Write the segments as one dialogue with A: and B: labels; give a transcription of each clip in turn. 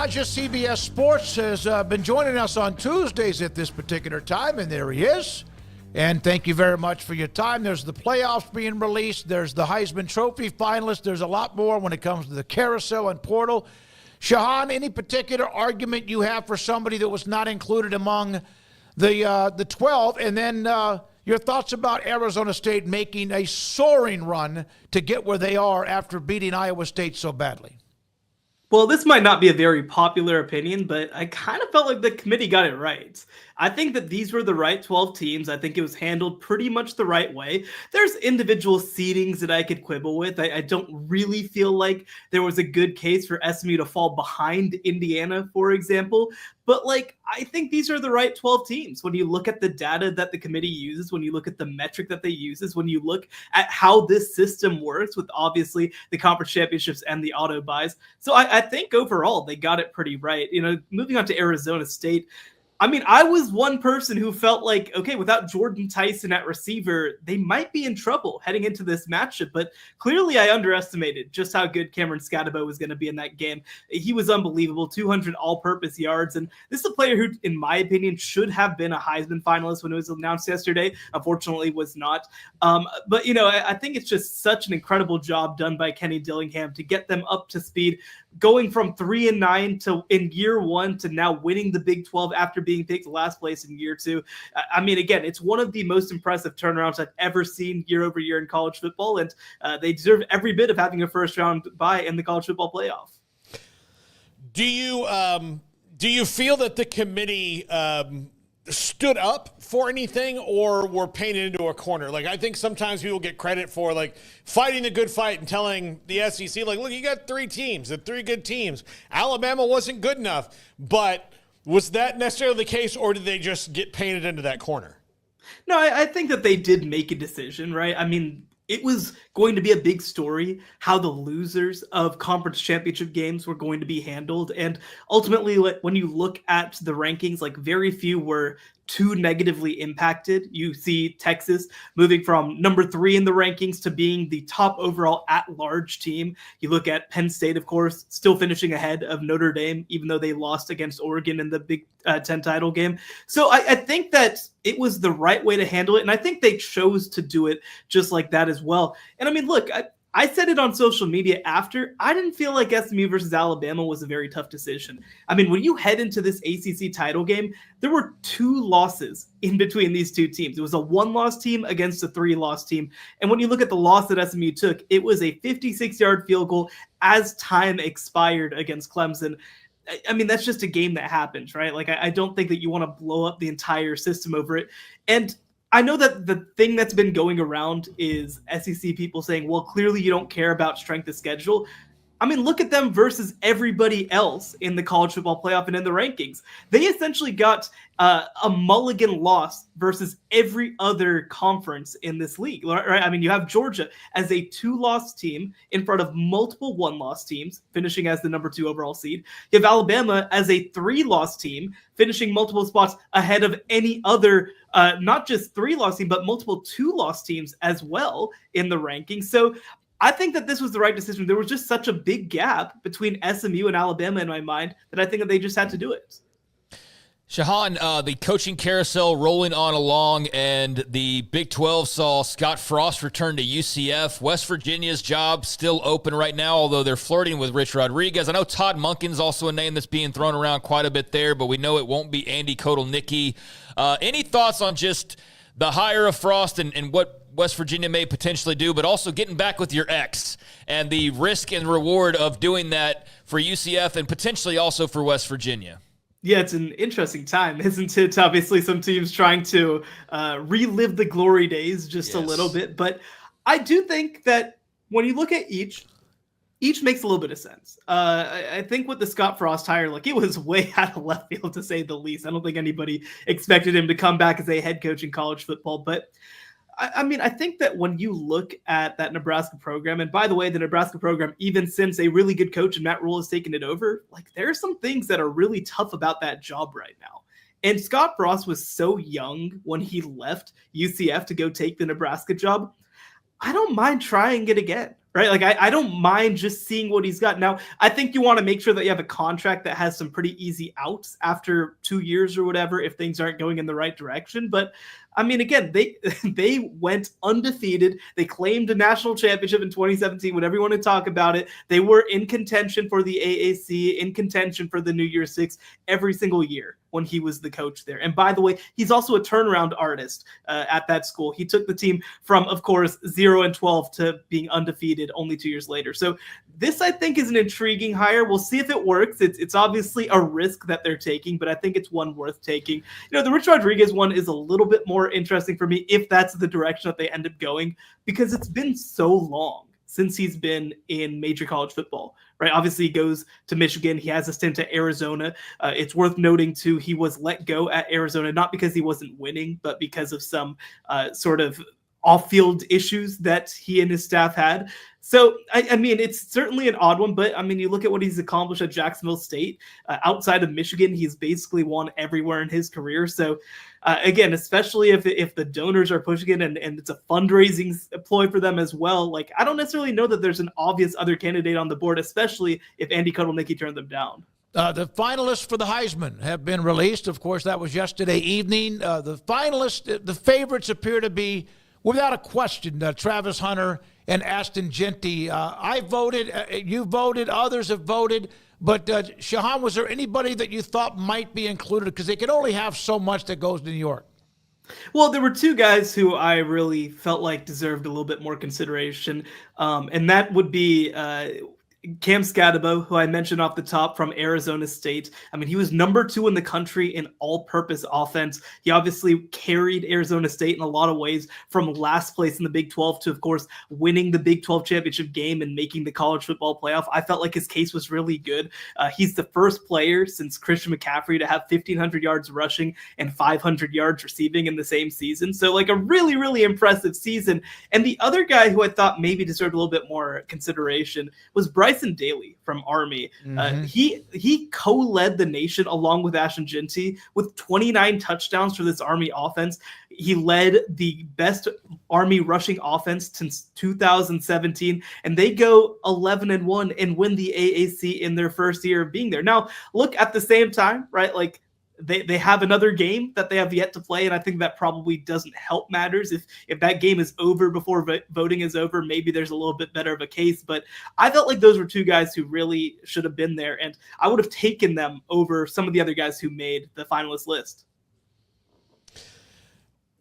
A: Jeyarajah, CBS Sports, has been joining us on Tuesdays at this particular time, and there he is. And thank you very much for your time. There's the playoffs being released. There's the Heisman Trophy finalists. There's a lot more when it comes to the carousel and portal. Shehan, any particular argument you have for somebody that was not included among the 12? And then your thoughts about Arizona State making a soaring run to get where they are after beating Iowa State so badly.
B: Well, this might not be a very popular opinion, but I kind of felt like the committee got it right. I think that these were the right 12 teams. I think it was handled pretty much the right way. There's individual seedings that I could quibble with. I don't really feel like there was a good case for SMU to fall behind Indiana, for example. But I think these are the right 12 teams. When you look at the data that the committee uses, when you look at the metric that they uses, when you look at how this system works with obviously the conference championships and the auto buys. So I think overall they got it pretty right. Moving on to Arizona State, I was one person who felt like, okay, without Jordan Tyson at receiver, they might be in trouble heading into this matchup. But clearly I underestimated just how good Cameron Scadabo was going to be in that game. He was unbelievable, 200 all-purpose yards. And this is a player who, in my opinion, should have been a Heisman finalist when it was announced yesterday. Unfortunately, was not. But I think it's just such an incredible job done by Kenny Dillingham to get them up to speed, going from 3-9 to in year one to now winning the Big 12 after being picked last place in year two. Again, it's one of the most impressive turnarounds I've ever seen year over year in college football, and they deserve every bit of having a first round bye in the college football playoff.
C: Do you feel that the committee stood up for anything or were painted into a corner? I think sometimes people get credit for fighting the good fight and telling the SEC, look, you got three teams, the three good teams. Alabama wasn't good enough, but was that necessarily the case, or did they just get painted into that corner?
B: No, I think that they did make a decision, right? It was going to be a big story how the losers of conference championship games were going to be handled. And ultimately, when you look at the rankings, very few were too negatively impacted. You see Texas moving from number 3 in the rankings to being the top overall at-large team. You look at Penn State, of course, still finishing ahead of Notre Dame, even though they lost against Oregon in the Big Ten title game. So I think that it was the right way to handle it, and I think they chose to do it just like that as well. And look, I said it on social media after. I didn't feel like SMU versus Alabama was a very tough decision. When you head into this ACC title game, there were 2 losses in between these two teams. It was a 1-loss team against a 3-loss team. And when you look at the loss that SMU took, it was a 56-yard field goal as time expired against Clemson. That's just a game that happens, right? I don't think that you want to blow up the entire system over it. And I know that the thing that's been going around is SEC people saying, well, clearly you don't care about strength of schedule. Look at them versus everybody else in the college football playoff and in the rankings. They essentially got a mulligan loss versus every other conference in this league, right? You have Georgia as a 2-loss team in front of multiple 1-loss teams, finishing as the number 2 overall seed. You have Alabama as a 3-loss team, finishing multiple spots ahead of any other, not just 3-loss team, but multiple 2-loss teams as well in the rankings. So I think that this was the right decision. There was just such a big gap between SMU and Alabama in my mind that I think that they just had to do it.
D: Shehan, the coaching carousel rolling on along, and the Big 12 saw Scott Frost return to UCF. West Virginia's job still open right now, although they're flirting with Rich Rodriguez. I know Todd Monken's also a name that's being thrown around quite a bit there, but we know it won't be Andy Kotelnicki. Any thoughts on just the hire of Frost and what West Virginia may potentially do, but also getting back with your ex and the risk and reward of doing that for UCF and potentially also for West Virginia?
B: Yeah, it's an interesting time, isn't it? Obviously, some teams trying to relive the glory days just a little bit. But I do think that when you look at each makes a little bit of sense. I think with the Scott Frost hire, it was way out of left field, to say the least. I don't think anybody expected him to come back as a head coach in college football. But I think that when you look at that Nebraska program, and by the way, the Nebraska program, even since a really good coach and Matt Rule has taken it over, there are some things that are really tough about that job right now. And Scott Frost was so young when he left UCF to go take the Nebraska job. I don't mind trying it again, right? Like, I don't mind just seeing what he's got. Now, I think you want to make sure that you have a contract that has some pretty easy outs after 2 years or whatever if things aren't going in the right direction. But I mean, again, they went undefeated. They claimed a national championship in 2017, whatever you want to talk about it. They were in contention for the AAC, in contention for the New Year's Six every single year when he was the coach there. And by the way, he's also a turnaround artist at that school. He took the team from, of course, 0-12 to being undefeated only 2 years later. So this, I think, is an intriguing hire. We'll see if it works. It's obviously a risk that they're taking, but I think it's one worth taking. You know, the Rich Rodriguez one is a little bit more interesting for me if that's the direction that they end up going, because it's been so long since he's been in major college football, right? Obviously, he goes to Michigan. He has a stint at Arizona. It's worth noting, too, he was let go at Arizona, not because he wasn't winning, but because of some sort of off-field issues that he and his staff had. So, I mean, it's certainly an odd one, but I mean, you look at what he's accomplished at Jacksonville State. Outside of Michigan, he's basically won everywhere in his career. So, again, especially if the donors are pushing it and it's a fundraising ploy for them as well, like, I don't necessarily know that there's an obvious other candidate on the board, especially if Andy Kotelnicki turned them down.
A: The finalists for the Heisman have been released. Of course, that was yesterday evening. The finalists, the favorites appear to be, without a question, Travis Hunter and Ashton Jeanty. I voted, you voted, others have voted. But, Shehan, was there anybody that you thought might be included? Because they can only have so much that goes to New York.
B: Well, there were two guys who I really felt like deserved a little bit more consideration, and that would be Cam Scadabo, who I mentioned off the top, from Arizona State. I mean, he was number 2 in the country in all-purpose offense. He obviously carried Arizona State in a lot of ways from last place in the Big 12 to, of course, winning the Big 12 championship game and making the college football playoff. I felt like his case was really good. He's the first player since Christian McCaffrey to have 1,500 yards rushing and 500 yards receiving in the same season. So, like, a really, really impressive season. And the other guy who I thought maybe deserved a little bit more consideration was Bryson Daly from Army. He co-led the nation along with Ashton Jeanty with 29 touchdowns for this Army offense. He led the best Army rushing offense since 2017, and they go 11-1 and win the AAC in their first year of being there. Now, look, at the same time, right, like, they have another game that they have yet to play, and I think that probably doesn't help matters. If that game is over before voting is over, maybe there's a little bit better of a case. But I felt like those were two guys who really should have been there, and I would have taken them over some of the other guys who made the finalist list.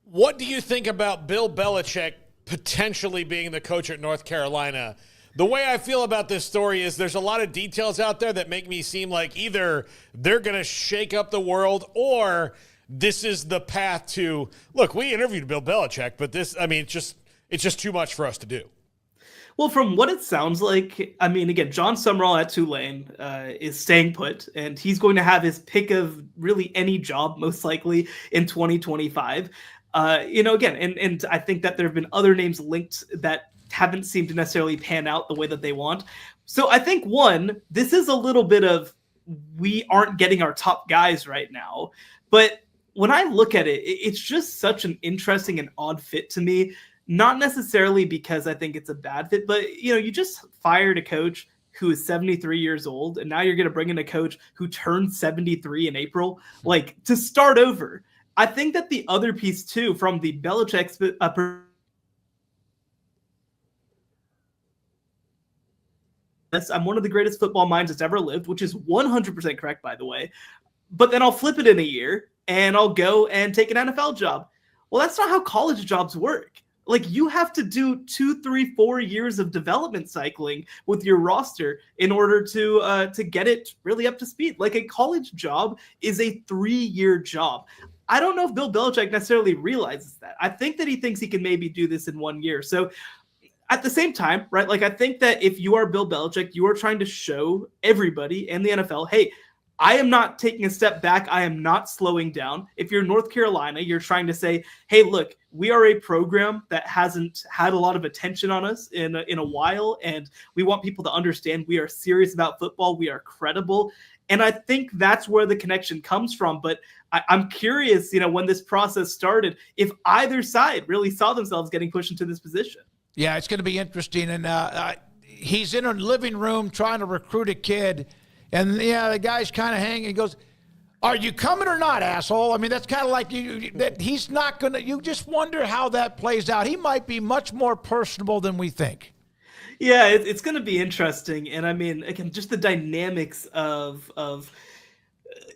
C: What do you think about Bill Belichick potentially being the coach at North Carolina? The way I feel about this story is there's a lot of details out there that make me seem like either they're going to shake up the world or this is the path to, look, we interviewed Bill Belichick, but this, I mean, it's just too much for us to do.
B: Well, from what it sounds like, I mean, again, John Summerall at Tulane is staying put, and he's going to have his pick of really any job, most likely, in 2025. Again, and I think that there have been other names linked that haven't seemed to necessarily pan out the way that they want. So I think, one, this is a little bit of, we aren't getting our top guys right now. But when I look at it, it's just such an interesting and odd fit to me. Not necessarily because I think it's a bad fit, but, you just fired a coach who is 73 years old, and now you're going to bring in a coach who turned 73 in April, like, to start over. I think that the other piece, too, from the Belichick I'm one of the greatest football minds that's ever lived, which is 100% correct, by the way. But then I'll flip it in a year and I'll go and take an NFL job. Well, that's not how college jobs work. Like, you have to do 2, 3, 4 years of development cycling with your roster in order to get it really up to speed. Like, a college job is a 3-year job. I don't know if Bill Belichick necessarily realizes that. I think that he thinks he can maybe do this in 1 year. So at the same time, right, like, I think that if you are Bill Belichick, you are trying to show everybody in the NFL, hey, I am not taking a step back. I am not slowing down. If you're North Carolina, you're trying to say, hey, look, we are a program that hasn't had a lot of attention on us in a while, and we want people to understand we are serious about football. We are credible. And I think that's where the connection comes from. But I'm curious, when this process started, if either side really saw themselves getting pushed into this position.
A: Yeah, it's going to be interesting. And he's in a living room trying to recruit a kid. And, the guy's kind of hanging. He goes, "Are you coming or not, asshole?" I mean, that's kind of like that he's not going to – you just wonder how that plays out. He might be much more personable than we think.
B: Yeah, it's going to be interesting. And, I mean, again, just the dynamics of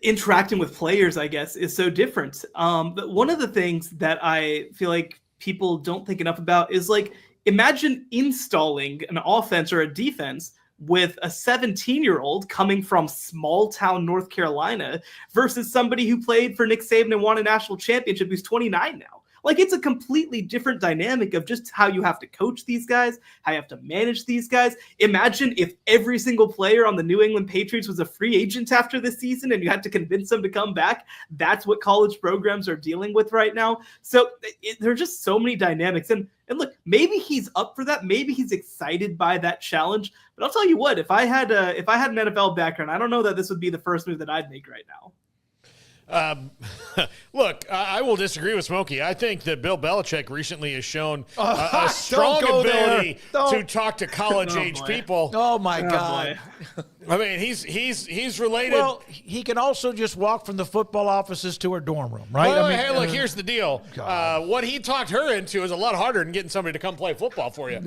B: interacting with players, I guess, is so different. But one of the things that I feel like people don't think enough about is, like, imagine installing an offense or a defense with a 17-year-old coming from small town North Carolina versus somebody who played for Nick Saban and won a national championship who's 29 now. Like, it's a completely different dynamic of just how you have to coach these guys, how you have to manage these guys. Imagine if every single player on the New England Patriots was a free agent after this season and you had to convince them to come back. That's what college programs are dealing with right now. So there are just so many dynamics. And look, maybe he's up for that. Maybe he's excited by that challenge. But I'll tell you what, if I had an NFL background, I don't know that this would be the first move that I'd make right now.
C: Look, I will disagree with Smokey. I think that Bill Belichick recently has shown a strong ability to talk to college-age people.
A: Oh, my God.
C: I mean, he's related.
A: Well, he can also just walk from the football offices to her dorm room, right?
C: Well, hey, look, here's the deal. What he talked her into is a lot harder than getting somebody to come play football for you.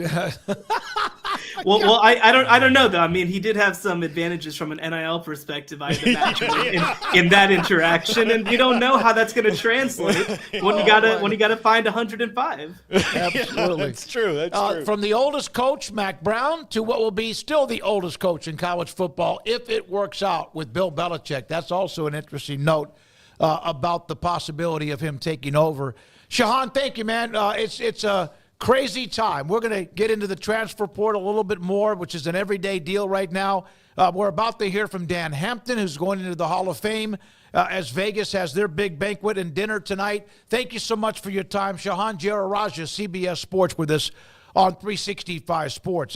B: Well, I don't know though. I mean, he did have some advantages from an NIL perspective, I'd imagine, in that interaction, and you don't know how that's going to translate when you gotta find 105.
A: Absolutely,
C: that's true. That's true.
A: From the oldest coach, Mac Brown, to what will be still the oldest coach in college football, if it works out with Bill Belichick. That's also an interesting note about the possibility of him taking over. Shehan, thank you, man. It's a crazy time. We're going to get into the transfer portal a little bit more, which is an everyday deal right now. We're about to hear from Dan Hampton, who's going into the Hall of Fame as Vegas has their big banquet and dinner tonight. Thank you so much for your time. Shehan Jeyarajah, CBS Sports, with us on 365 Sports.